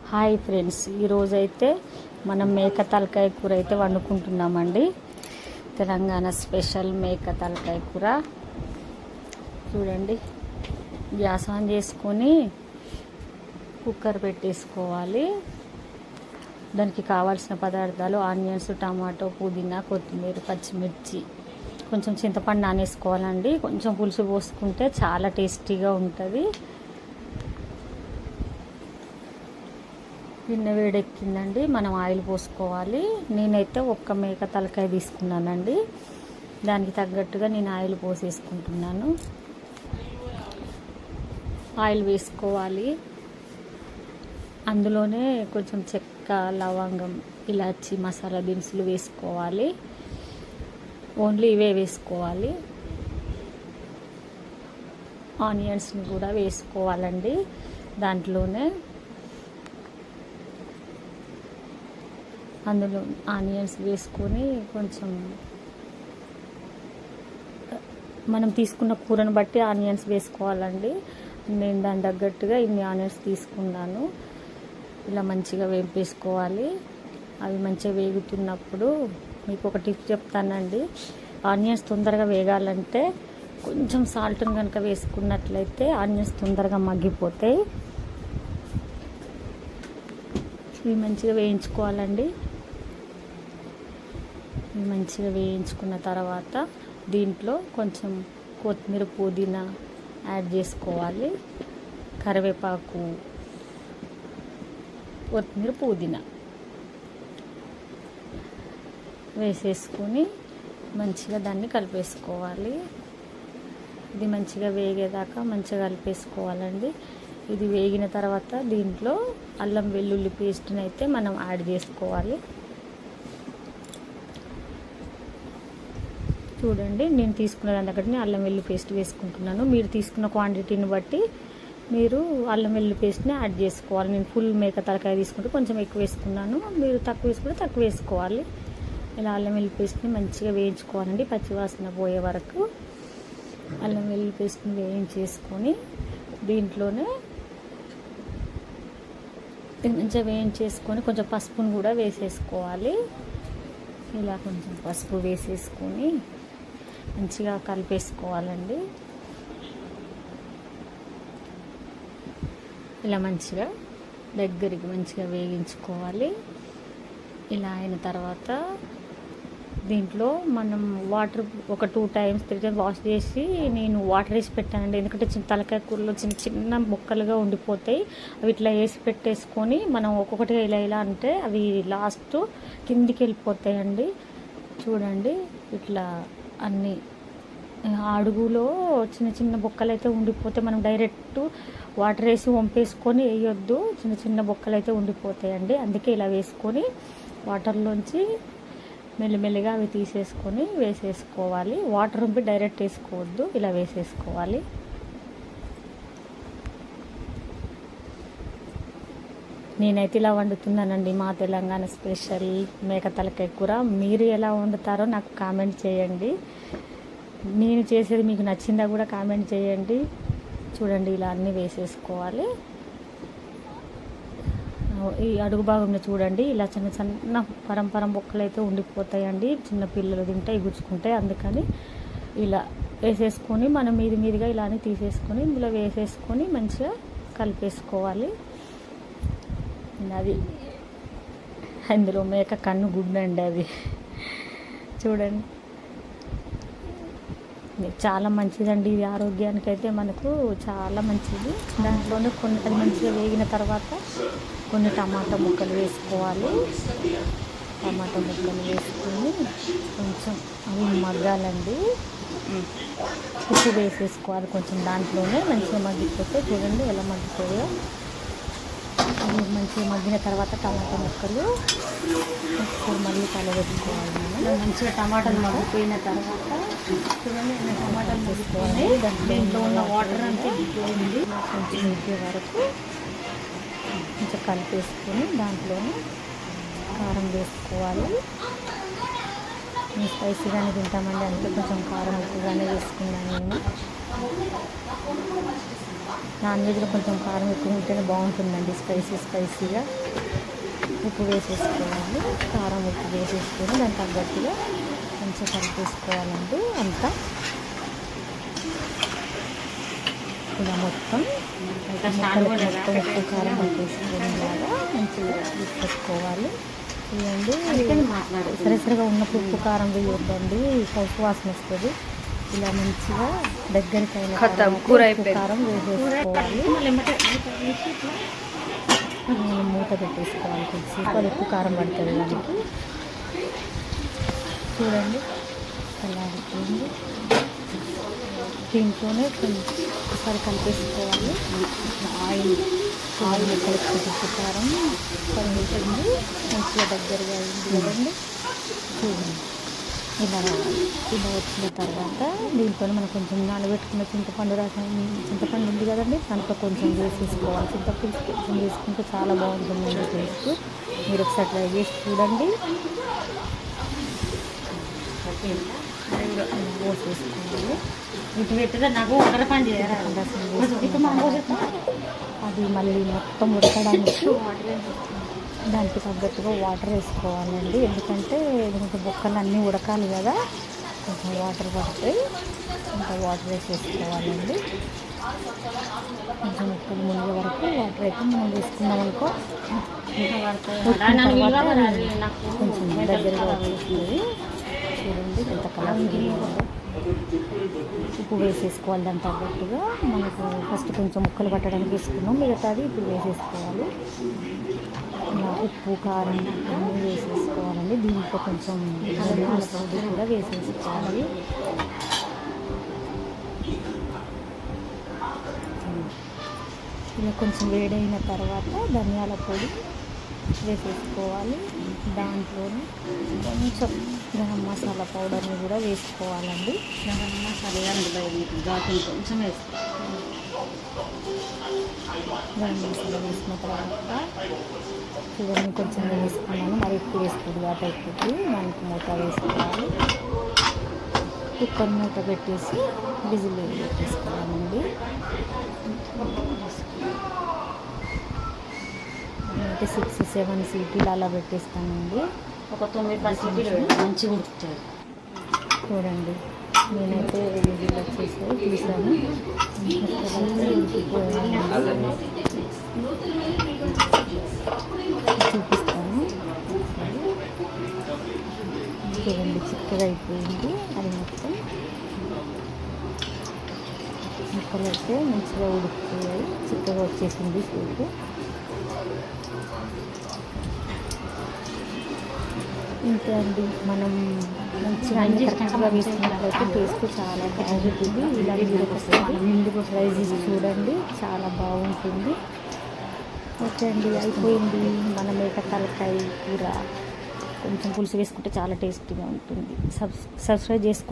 Hi friends, ఈరోజైతే మనం మేక తలకాయ కూర అయితే వండుకుంటున్నామండి. తెలంగాణ స్పెషల్ మేక తలకాయ కూర. చూడండి, గ్యాస్ ఆన్ చేసుకొని కుక్కర్ పెట్టేసుకోవాలి. దానికి కావాల్సిన పదార్థాలు ఆనియన్స్, టమాటో, పుదీనా, కొత్తిమీర, పచ్చిమిర్చి, కొంచెం చింతపండు నానేసుకోవాలండి. కొంచెం పులుసు పోసుకుంటే చాలా టేస్టీగా ఉంటుంది. గిన్నె వేడెక్కిందండి, మనం ఆయిల్ పోసుకోవాలి. నేనైతే ఒక్క మేక తలకాయ తీసుకున్నానండి, దానికి తగ్గట్టుగా నేను ఆయిల్ పోసేసుకుంటున్నాను. ఆయిల్ వేసుకోవాలి. అందులోనే కొంచెం చెక్క, లవంగం, ఇలాచి, మసాలా దినుసులు వేసుకోవాలి. ఓన్లీ ఇవే వేసుకోవాలి. ఆనియన్స్ని కూడా వేసుకోవాలండి దాంట్లోనే. అందులో ఆనియన్స్ వేసుకొని కొంచెం మనం తీసుకున్న కూరను బట్టి ఆనియన్స్ వేసుకోవాలండి. నేను దాని తగ్గట్టుగా ఇన్ని ఆనియన్స్ తీసుకున్నాను. ఇలా మంచిగా వేపేసుకోవాలి. అవి మంచిగా వేగుతున్నప్పుడు మీకు ఒక టిప్ చెప్తానండి. ఆనియన్స్ తొందరగా వేగాలంటే కొంచెం సాల్ట్ని కనుక వేసుకున్నట్లయితే ఆనియన్స్ తొందరగా మగ్గిపోతాయి. ఇవి మంచిగా వేయించుకోవాలండి. మంచిగా వేయించుకున్న తర్వాత దీంట్లో కొంచెం కొత్తిమీర, పుదీనా యాడ్ చేసుకోవాలి. కరివేపాకు, కొత్తిమీర, పుదీనా వేసేసుకొని మంచిగా దాన్ని కలిపేసుకోవాలి. ఇది మంచిగా వేగేదాకా మంచిగా కలిపేసుకోవాలండి. ఇది వేగిన తర్వాత దీంట్లో అల్లం వెల్లుల్లి పేస్ట్ని అయితే మనం యాడ్ చేసుకోవాలి. చూడండి, నేను తీసుకున్న దాని దగ్గరనే అల్లం వెల్లుల్లి పేస్ట్ వేసుకుంటున్నాను. మీరు తీసుకున్న క్వాంటిటీని బట్టి మీరు అల్లం వెల్లుల్లి పేస్ట్ని యాడ్ చేసుకోవాలి. నేను ఫుల్ మేక తలకాయ తీసుకుంటే కొంచెం ఎక్కువ వేసుకున్నాను. మీరు తక్కువ వేసుకుంటే తక్కువ వేసుకోవాలి. ఇలా అల్లం వెల్లుల్లి పేస్ట్ని మంచిగా వేయించుకోవాలండి, పచ్చివాసన పోయే వరకు. అల్లం వెల్లుల్లి పేస్ట్ని వేయించేసుకొని దీంట్లోనే మంచిగా వేయించేసుకొని కొంచెం పసుపును కూడా వేసేసుకోవాలి. ఇలా కొంచెం పసుపు వేసేసుకొని మంచిగా కలిపేసుకోవాలండి. ఇలా మంచిగా దగ్గరికి మంచిగా వేగించుకోవాలి. ఇలా అయిన తర్వాత దీంట్లో మనం వాటర్ ఒక 2 times 3 times వాష్ చేసి నేను వాటర్ వేసి పెట్టానండి. ఎందుకంటే తలకాయ కూరలో చిన్న చిన్న ముక్కలుగా ఉండిపోతాయి. అవి ఇట్లా వేసి పెట్టేసుకొని మనం ఒక్కొక్కటిగా ఇలా అంటే అవి లాస్ట్ కిందికి వెళ్ళిపోతాయండి. చూడండి, ఇట్లా అన్నీ అడుగులో చిన్న చిన్న బొక్కలు అయితే ఉండిపోతే మనం డైరెక్ట్ వాటర్ వేసి వంపేసుకొని వేయొద్దు. చిన్న చిన్న బొక్కలు అయితే ఉండిపోతాయండి. అందుకే ఇలా వేసుకొని వాటర్లోంచి మెల్లిమెల్లిగా అవి తీసేసుకొని వేసేసుకోవాలి. వాటర్ ఉంపి డైరెక్ట్ వేసుకోవద్దు, ఇలా వేసేసుకోవాలి. నేనైతే ఇలా వండుతున్నానండి, మా తెలంగాణ స్పెషల్ మేక తలకాయ కూర. మీరు ఎలా వండుతారో నాకు కామెంట్ చేయండి. నేను చేసేది మీకు నచ్చిందా కూడా కామెంట్ చేయండి. చూడండి, ఇలా అన్నీ వేసేసుకోవాలి. ఈ అడుగు భాగంలో చూడండి, ఇలా చిన్న చిన్న పరంపరం బొక్కలు అయితే ఉండిపోతాయండి. చిన్న పిల్లలు తింటే గుచ్చుకుంటాయి. అందుకని ఇలా వేసేసుకొని మనం మీదిగా ఇలానే తీసేసుకొని ఇందులో వేసేసుకొని మంచిగా కలిపేసుకోవాలి. అది అందులో మేక కన్ను గుడ్డండి అది. చూడండి, చాలా మంచిదండి ఇది. ఆరోగ్యానికి అయితే మనకు చాలా మంచిది. దాంట్లోనే కొన్ని అది మంచిగా వేగిన తర్వాత కొన్ని టమాటా ముక్కలు వేసుకోవాలి. టమాటా ముక్కలు వేసుకొని కొంచెం అవి మగ్గాలండి. ఉప్పు వేసేసుకోవాలి కొంచెం. దాంట్లోనే మంచిగా మగ్గిపోతే చూడండి ఎలా మగ్గిపోయో. మంచిగా మగ్గిన తర్వాత టమాటా ముక్కలు ఒకసారి మళ్ళీ కలబెట్టుకోవాలి. మనం మంచిగా టమాటాలు మగ్గిపోయిన తర్వాత చూడండి టమాటాలు వేసుకోవాలి. దీంట్లో ఉన్న వాటర్ అంతా దిగిపోయింది. కొంచెం ఉడికే వరకు కొంచెం కలిపేసుకొని దాంట్లోనే కారం వేసుకోవాలి. మేము స్పైసీగానే తింటామండి, అందుకే కొంచెం కారం ఎక్కువగానే వేసుకున్నాను నేను. నాన్ వెజ్లో కొంచెం కారం ఎక్కువ ఉంటేనే బాగుంటుందండి, స్పైసీగా. ఉప్పు వేసేసుకోవాలి, కారం ఉప్పు వేసేసుకొని దానికి తగ్గట్టుగా మంచిగా కలిపేసుకోవాలండి. అంతా ఇలా మొత్తం ఉప్పు కారం వేసుకొని లాగా మంచిగా వేసుకోవాలి. చూడండి, సరిసరిగా ఉన్నప్పుడు ఉప్పు కారం వేయొద్దండి, పసుపు వాసన వస్తుంది. ఇలా మంచిగా దగ్గరికి అయిన ఉప్పు కారం వేసేసుకోవాలి. మూత పెట్టేసుకోవాలి కొద్దిసేపు, అది ఉప్పు కారం పడుతుంది దానికి. చూడండి అలా అయిపోయింది. దీంట్లోనే ఒకసారి కలిపేసుకోవాలి. ఆయిల్ కలిపి ఉప్పు కారం కలుగుతుంది, మంచిగా దగ్గరగా అయింది కదండి. చూడండి ఇలా రావాలి. ఇలా వచ్చిన తర్వాత దీంట్లో మనం కొంచెం నానబెట్టుకున్న చింతపండు ఉంది కదండి, దాంట్లో కొంచెం వేసేసుకోవాలి. చింతపులుసు కొంచెం వేసుకుంటే చాలా బాగుంటుందండి టేస్ట్. మీరు ఒకసారి ట్రై చేసి చూడండి. పోసేసుకోవాలి. అది మళ్ళీ మొత్తం ఉడకడానికి దానికి తగ్గట్టుగా వాటర్ వేసుకోవాలండి. ఎందుకంటే కొంచెం బొక్కలు అన్నీ ఉడకాలి కదా, కొంచెం వాటర్ పడతాయి. ఇంకా వాటర్ వేసేసుకోవాలండి. కొంచెం ముక్కలు మునిగే వరకు వాటర్ అయితే మనం వేసుకున్నాం అనుకో, కొంచెం దగ్గరగా వచ్చేస్తుంది. చూడండి ఎంత కలర్ఫుల్గా. ఉప్పు వేసేసుకోవాలి దాని తగ్గట్టుగా. మనకు ఫస్ట్ కొంచెం ముక్కలు పట్టడానికి వేసుకున్నాం, మిగతాది ఇప్పుడు వేసేసుకోవాలి. ఉప్పు కారం అన్నీ వేసేసుకోవాలండి. దీంట్లో కొంచెం పౌడర్ కూడా వేసేసుకోవాలి. ఇలా కొంచెం వేడైన తర్వాత ధనియాల పొడి వేసేసుకోవాలి. దాంట్లోనే కొంచెం గరం మసాలా పౌడర్ని కూడా వేసుకోవాలండి. గరం మసాలా కొంచెం వేసుకోవాలి. గరం మసాలా వేసిన తర్వాత చూడండి కొంచెం వేసుకున్నాను, మరి ఎక్కువ వేసుకోండి, ఘాటు అయిపోతుంది. దానికి మూత వేసుకోవాలి. కుక్కర్ మూత పెట్టేసి విజిల్ పెట్టేసుకోవాలండి. అయితే 6-7 సీటీలు అలా పెట్టేస్తానండి. ఒక 9-10 సీటీలు మంచిగా ఉడుకుతాయి. చూడండి నేనైతే విజిల్ వచ్చేసి తీసాను. చూపిస్తాను. చూడండి చిక్కగా అయిపోయింది. అది మొత్తం ముక్కలు అయితే మంచిగా ఉడికిపోయాయి, చిక్కగా వచ్చేసింది సూపు. ఇంతే అండి. మనం మంచిగా అన్ని కరెక్ట్గా వేసుకున్నట్లయితే టేస్ట్ చాలా బాగుంటుంది. ఇలా ముందుకు ట్రై చేసి చూడండి, చాలా బాగుంటుంది. ఓకే అండి, అయిపోయింది మన మేక తలకాయ కూర. కొంచెం పులుసు వేసుకుంటే చాలా టేస్టీగా ఉంటుంది. సబ్స్క్రైబ్ చేసుకోండి.